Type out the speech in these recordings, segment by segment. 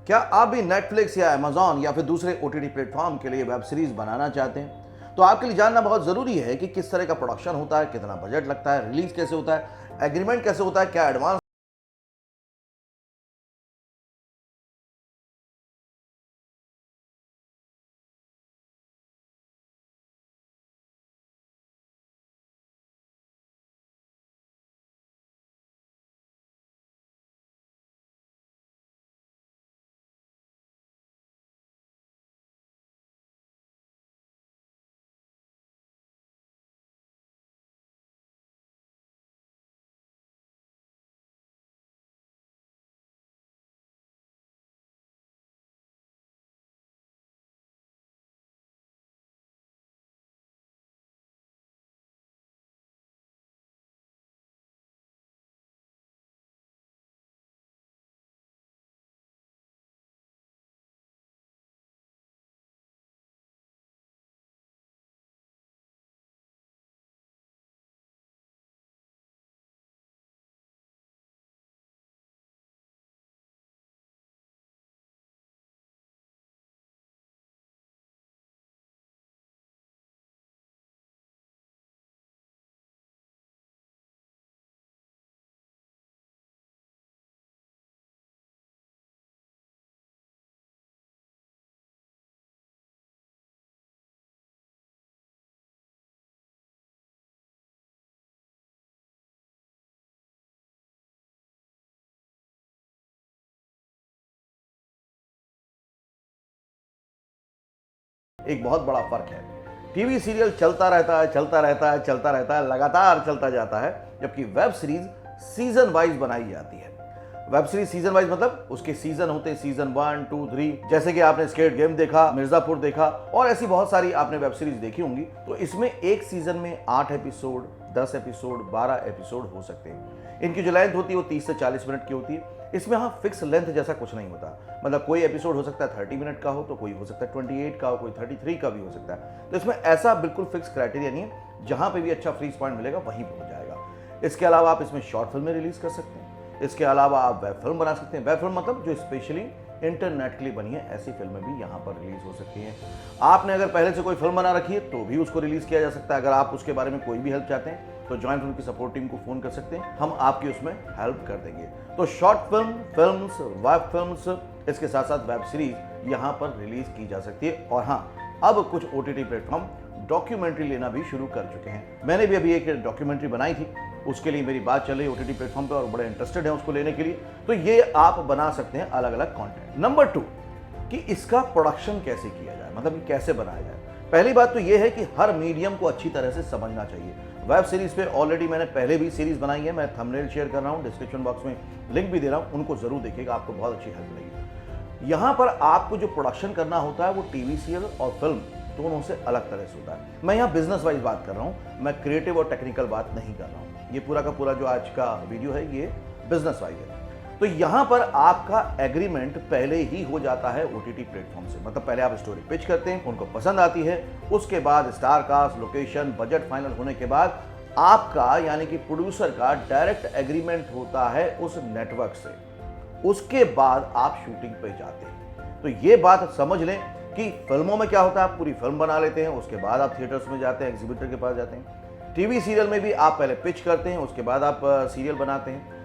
क्या आप भी नेटफ्लिक्स या अमेजॉन या फिर दूसरे ओटीटी प्लेटफॉर्म के लिए वेब सीरीज बनाना चाहते हैं? तो आपके लिए जानना बहुत जरूरी है कि किस तरह का प्रोडक्शन होता है, कितना बजट लगता है, रिलीज कैसे होता है, एग्रीमेंट कैसे होता है, क्या एडवांस। एक बहुत बड़ा फर्क है। टीवी सीरियल चलता रहता है, चलता रहता है, चलता रहता है, लगातार चलता जाता है, जबकि वेब सीरीज सीजन वाइज बनाई जाती है। वेब सीरीज सीजन वाइज मतलब उसके सीजन होते हैं, सीजन 1, 2, 3। जैसे कि आपने स्क्विड गेम देखा, मिर्जापुर देखा और ऐसी बहुत सारी आपने वेब सीरीज देखी होंगी। तो इसमें एक सीजन में 8 एपिसोड, 10 एपिसोड, 12 एपिसोड हो सकते हैं। इनकी जो लेंथ होती है वो 30 से 40 मिनट की होती है। इसमें हाँ फिक्स लेंथ जैसा कुछ नहीं होता, मतलब कोई एपिसोड हो सकता है 30 मिनट का हो, तो कोई हो सकता है 28 का हो, कोई 33 का भी हो सकता है। तो इसमें ऐसा बिल्कुल फिक्स क्राइटेरिया नहीं है, जहां पे भी अच्छा फ्रीज पॉइंट मिलेगा वहीं पर हो जाएगा। इसके अलावा आप इसमें शॉर्ट फिल्में रिलीज कर सकते हैं। इसके अलावा आप वेब फिल्म बना सकते हैं। वेब फिल्म मतलब जो स्पेशली इंटरनेट के लिए बनी है, ऐसी फिल्में भी यहाँ पर रिलीज हो सकती हैं। आपने अगर पहले से कोई फिल्म बना रखी है तो भी उसको रिलीज किया जा सकता है। अगर आप उसके बारे में कोई भी हेल्प चाहते हैं तो जॉइंट फिल्म की सपोर्ट टीम को फोन कर सकते हैं, हम आपकी उसमें हेल्प कर देंगे। तो short film, films, web films, इसके साथ साथ वेब सीरीज यहाँ पर रिलीज की जा सकती है। और हाँ, अब कुछ ओटीटी प्लेटफॉर्म डॉक्यूमेंट्री लेना भी शुरू कर चुके हैं। मैंने भी अभी एक डॉक्यूमेंट्री बनाई थी, उसके लिए मेरी बात चल रही है ओटीटी प्लेटफॉर्म पे और बड़े इंटरेस्टेड हैं उसको लेने के लिए। तो ये आप बना सकते हैं अलग अलग कंटेंट। नंबर 2 कि इसका प्रोडक्शन कैसे किया जाए, मतलब कि कैसे बनाया जाए। पहली बात तो ये है कि हर मीडियम को अच्छी तरह से समझना चाहिए। वेब सीरीज पे ऑलरेडी मैंने पहले भी सीरीज बनाई है, मैं थंबनेल शेयर कर रहा हूँ, डिस्क्रिप्शन बॉक्स में लिंक भी दे रहा हूँ, उनको जरूर देखिएगा, आपको बहुत अच्छी हेल्प मिलेगी। यहाँ पर आपको जो प्रोडक्शन करना होता है वो टीवी सीरियल और फिल्म दोनों से अलग तरह से होता है। मैं यहाँ बिजनेस वाइज बात कर रहा हूँ, मैं क्रिएटिव और टेक्निकल बात नहीं कर रहा हूँ। ये पूरा का पूरा जो आज का वीडियो है ये बिजनेस वाइज है। तो यहां पर आपका एग्रीमेंट पहले ही हो जाता है ओटीटी प्लेटफॉर्म से। मतलब पहले आप स्टोरी पिच करते हैं, उनको पसंद आती है, उसके बाद star cast, location, budget final होने के बाद आपका यानी कि प्रोड्यूसर का डायरेक्ट एग्रीमेंट होता है उस नेटवर्क से। उसके बाद आप शूटिंग पे जाते हैं। तो ये बात समझ लें कि फिल्मों में क्या होता है, आप पूरी फिल्म बना लेते हैं, उसके बाद आप थिएटर्स में जाते हैं, एग्जीबिटर के पास जाते हैं। टीवी सीरियल में भी आप पहले पिच करते हैं, उसके बाद आप सीरियल बनाते हैं।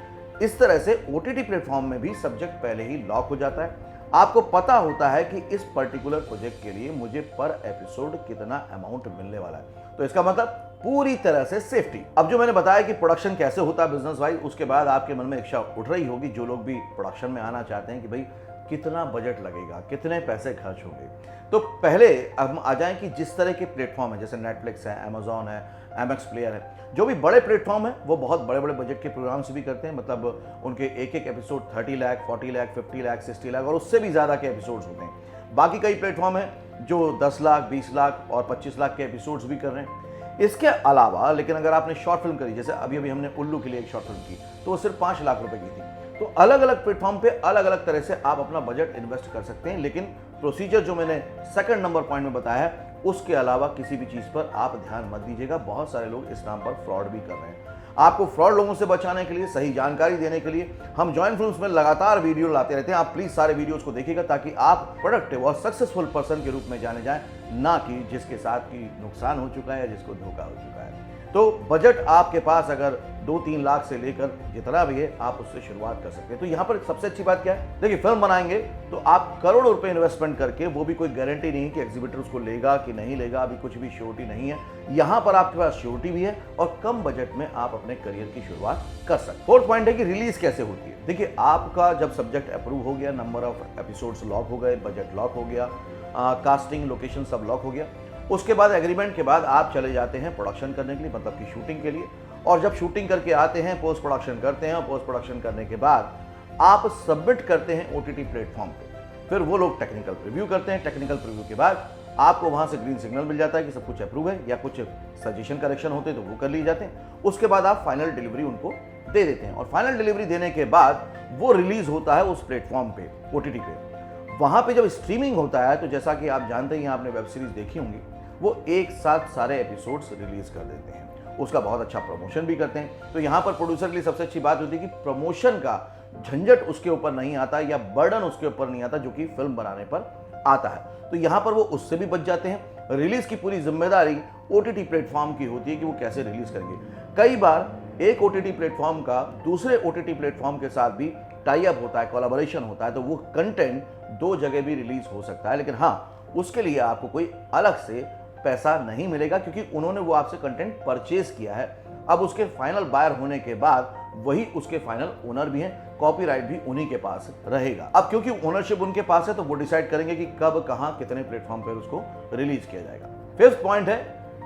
इस तरह से ओटीटी प्लेटफॉर्म में भी सब्जेक्ट पहले ही लॉक हो जाता है। आपको पता होता है कि इस पर्टिकुलर प्रोजेक्ट के लिए मुझे पर एपिसोड कितना अमाउंट मिलने वाला है। तो इसका मतलब पूरी तरह से सेफ्टी। अब जो मैंने बताया कि प्रोडक्शन कैसे होता है बिजनेस वाइज, उसके बाद आपके मन में इच्छा उठ रही होगी, जो लोग भी प्रोडक्शन में आना चाहते हैं, कि भाई कितना बजट लगेगा, कितने पैसे खर्च होंगे। तो पहले हम आ जाएं कि जिस तरह के प्लेटफॉर्म है, जैसे नेटफ्लिक्स है, अमेजॉन है, एमएक्स प्लेयर है, जो भी बड़े प्लेटफॉर्म है वो बहुत बड़े बड़े बजट के प्रोग्राम्स भी करते हैं। मतलब उनके एक एक एपिसोड 30 लाख, 40 लाख, 50 लाख, 60 लाख और उससे भी ज़्यादा के एपिसोड्स होते हैं। बाकी कई प्लेटफॉर्म है जो 10 लाख, 20 लाख और 25 लाख के एपिसोड्स भी कर रहे हैं। इसके अलावा लेकिन अगर आपने शॉर्ट फिल्म करी, जैसे अभी अभी हमने उल्लू के लिए एक शॉर्ट फिल्म की, तो वो सिर्फ 5 लाख रुपए की थी। तो अलग अलग प्लेटफॉर्म पे अलग अलग तरह से आप अपना बजट इन्वेस्ट कर सकते हैं। लेकिन प्रोसीजर जो मैंने सेकंड नंबर पॉइंट में बताया है, उसके अलावा किसी भी चीज़ पर आप ध्यान मत दीजिएगा। बहुत सारे लोग इस नाम पर फ्रॉड भी कर रहे हैं। आपको फ्रॉड लोगों से बचाने के लिए, सही जानकारी देने के लिए हम जॉइन फिल्म्स में लगातार वीडियो लाते रहते हैं। आप प्लीज़ सारे वीडियोस को देखिएगा ताकि आप प्रोडक्टिव और सक्सेसफुल पर्सन के रूप में जाने जाएं, ना कि जिसके साथ की नुकसान हो चुका है या जिसको धोखा हो चुका है। तो बजट आपके पास अगर 2-3 लाख से लेकर जितना भी है, आप उससे शुरुआत कर सकते हैं। तो यहाँ पर सबसे अच्छी बात क्या है, देखिए फिल्म बनाएंगे तो आप करोड़ों रुपए इन्वेस्टमेंट करके, वो भी कोई गारंटी नहीं है कि एग्जीबिटर उसको लेगा कि नहीं लेगा, अभी कुछ भी श्योरिटी नहीं है। यहाँ पर आपके पास श्योरिटी भी है और कम बजट में आप अपने करियर की शुरुआत कर सकते हैं। फोर्थ पॉइंट है कि रिलीज कैसे होती है। देखिए आपका जब सब्जेक्ट अप्रूव हो गया, नंबर ऑफ एपिसोड्स लॉक हो गए, बजट लॉक हो गया, कास्टिंग लोकेशन सब लॉक हो गया, उसके बाद एग्रीमेंट के बाद आप चले जाते हैं प्रोडक्शन करने के लिए, मतलब कि शूटिंग के लिए। और जब शूटिंग करके आते हैं, पोस्ट प्रोडक्शन करते हैं और पोस्ट प्रोडक्शन करने के बाद आप सबमिट करते हैं ओटीटी प्लेटफॉर्म पे। फिर वो लोग टेक्निकल प्रीव्यू करते हैं। टेक्निकल प्रीव्यू के बाद आपको वहां से ग्रीन सिग्नल मिल जाता है कि सब कुछ अप्रूव है, या कुछ सजेशन करेक्शन होते हैं तो वो कर लिए जाते हैं। उसके बाद आप फाइनल डिलीवरी उनको दे देते हैं और फाइनल डिलीवरी देने के बाद वो रिलीज होता है उस प्लेटफॉर्म पे, ओटीटी पे। वहां पे जब स्ट्रीमिंग होता है तो जैसा कि आप जानते हैं, आपने वेब सीरीज देखी होंगी, वो एक साथ सारे एपिसोड्स रिलीज कर देते हैं, उसका बहुत अच्छा प्रमोशन भी करते हैं। तो यहाँ पर प्रोड्यूसर के लिए सबसे अच्छी बात होती है कि प्रमोशन का झंझट उसके ऊपर नहीं आता या बर्डन उसके ऊपर नहीं आता, जो कि फिल्म बनाने पर आता है। तो यहाँ पर वो उससे भी बच जाते हैं। रिलीज की पूरी जिम्मेदारी ओटीटी प्लेटफॉर्म की होती है कि वो कैसे रिलीज करेंगे। कई बार एक ओटीटी प्लेटफॉर्म का दूसरे ओटीटी प्लेटफॉर्म के साथ भी टाई अप होता है, कोलैबोरेशन होता है, तो वो कंटेंट 2 जगह भी रिलीज हो सकता है। लेकिन हाँ, उसके लिए आपको कोई अलग से पैसा नहीं मिलेगा, क्योंकि उन्होंने वो आपसे कंटेंट परचेज किया है। अब उसके फाइनल बायर होने के बाद वही उसके फाइनल ओनर भी हैं, कॉपीराइट भी उन्हीं के पास रहेगा। अब क्योंकि ओनरशिप उनके पास है तो वो डिसाइड करेंगे कि कब, कहां, कितने प्लेटफॉर्म पर उसको रिलीज किया जाएगा। फिफ्थ पॉइंट है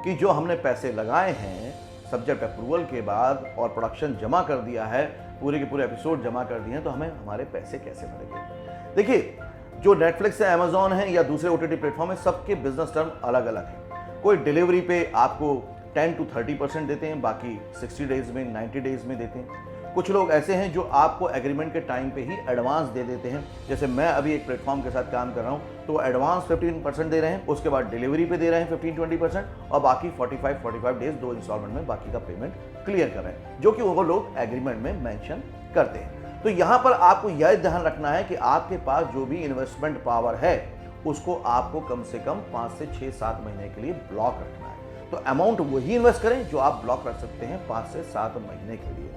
कि जो हमने पैसे लगाए हैं, सब्जेक्ट अप्रूवल के बाद और प्रोडक्शन जमा कर दिया है, पूरे के पूरे एपिसोड जमा कर दिए हैं, तो हमें हमारे पैसे कैसे मिलेंगे। देखिए, जो नेटफ्लिक्स है, अमेजॉन है या दूसरे ओटीटी प्लेटफॉर्म है, सबके बिजनेस टर्म अलग अलग है। कोई डिलीवरी पे आपको 10 to 30% देते हैं, बाकी 60 डेज में, 90 डेज में देते हैं। कुछ लोग ऐसे हैं जो आपको एग्रीमेंट के टाइम पे ही एडवांस दे देते हैं। जैसे मैं अभी एक प्लेटफॉर्म के साथ काम कर रहा हूं, तो एडवांस 15% दे रहे हैं, उसके बाद डिलीवरी पे दे रहे हैं 15-20% और बाकी 45 डेज 2 इंस्टॉलमेंट में बाकी का पेमेंट क्लियर कर रहे हैं, जो कि वो लोग एग्रीमेंट में मेंशन करते हैं। तो यहाँ पर आपको यह ध्यान रखना है कि आपके पास जो भी इन्वेस्टमेंट पावर है, उसको आपको कम से कम 5 से 6-7 महीने के लिए ब्लॉक रखना है। तो अमाउंट वही इन्वेस्ट करें जो आप ब्लॉक रख सकते हैं 5 से 7 महीने के लिए।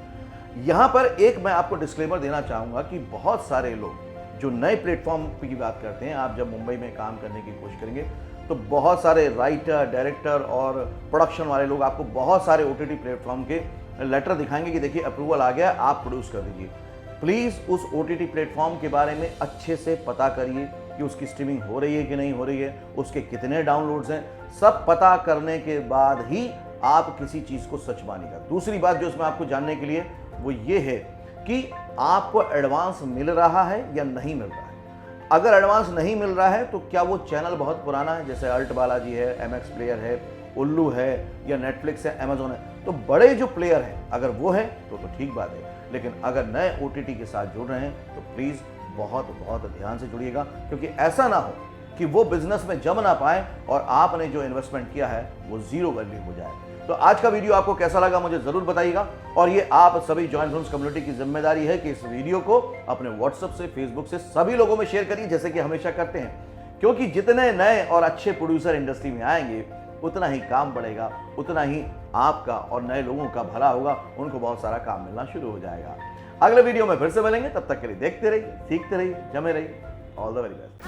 यहां पर एक मैं आपको डिस्क्लेमर देना चाहूंगा कि बहुत सारे लोग जो नए प्लेटफॉर्म की बात करते हैं, आप जब मुंबई में काम करने की कोशिश करेंगे तो बहुत सारे राइटर, डायरेक्टर और प्रोडक्शन वाले लोग आपको बहुत सारे ओटीटी प्लेटफॉर्म के लेटर दिखाएंगे कि देखिए अप्रूवल आ गया, आप प्रोड्यूस कर दीजिए। प्लीज उस ओटीटी प्लेटफॉर्म के बारे में अच्छे से पता करिए कि उसकी स्ट्रीमिंग हो रही है कि नहीं हो रही है, उसके कितने डाउनलोड्स हैं। सब पता करने के बाद ही आप किसी चीज को सच मानिएगा। दूसरी बात जो इसमें आपको जानने के लिए वो ये है कि आपको एडवांस मिल रहा है या नहीं मिल रहा है। अगर एडवांस नहीं मिल रहा है तो क्या वो चैनल बहुत पुराना है, जैसे अल्ट बालाजी है, एमएक्स प्लेयर है, उल्लू है या नेटफ्लिक्स है, अमेजॉन है, तो बड़े जो प्लेयर हैं अगर वो है तो ठीक बात है। लेकिन अगर नए ओटीटी के साथ जुड़ रहे हैं तो प्लीज बहुत ध्यान से जुड़िएगा, क्योंकि ऐसा ना हो कि वो बिजनेस में जम ना पाए और आपने जो इन्वेस्टमेंट किया है वो जीरो वैल्यू हो जाए। तो आज का वीडियो आपको कैसा लगा मुझे जरूर बताइएगा, और ये आप सभी जॉइन फिल्म्स कम्युनिटी की जिम्मेदारी है कि इस वीडियो को अपने व्हाट्सएप से, फेसबुक से सभी लोगों में शेयर करिए, जैसे कि हमेशा करते हैं। क्योंकि जितने नए और अच्छे प्रोड्यूसर इंडस्ट्री में आएंगे उतना ही काम बढ़ेगा, उतना ही आपका और नए लोगों का भला होगा, उनको बहुत सारा काम मिलना शुरू हो जाएगा। अगले वीडियो में फिर से मिलेंगे, तब तक के लिए देखते रहिए, सीखते रहिए, जमे रहिए। All the very best.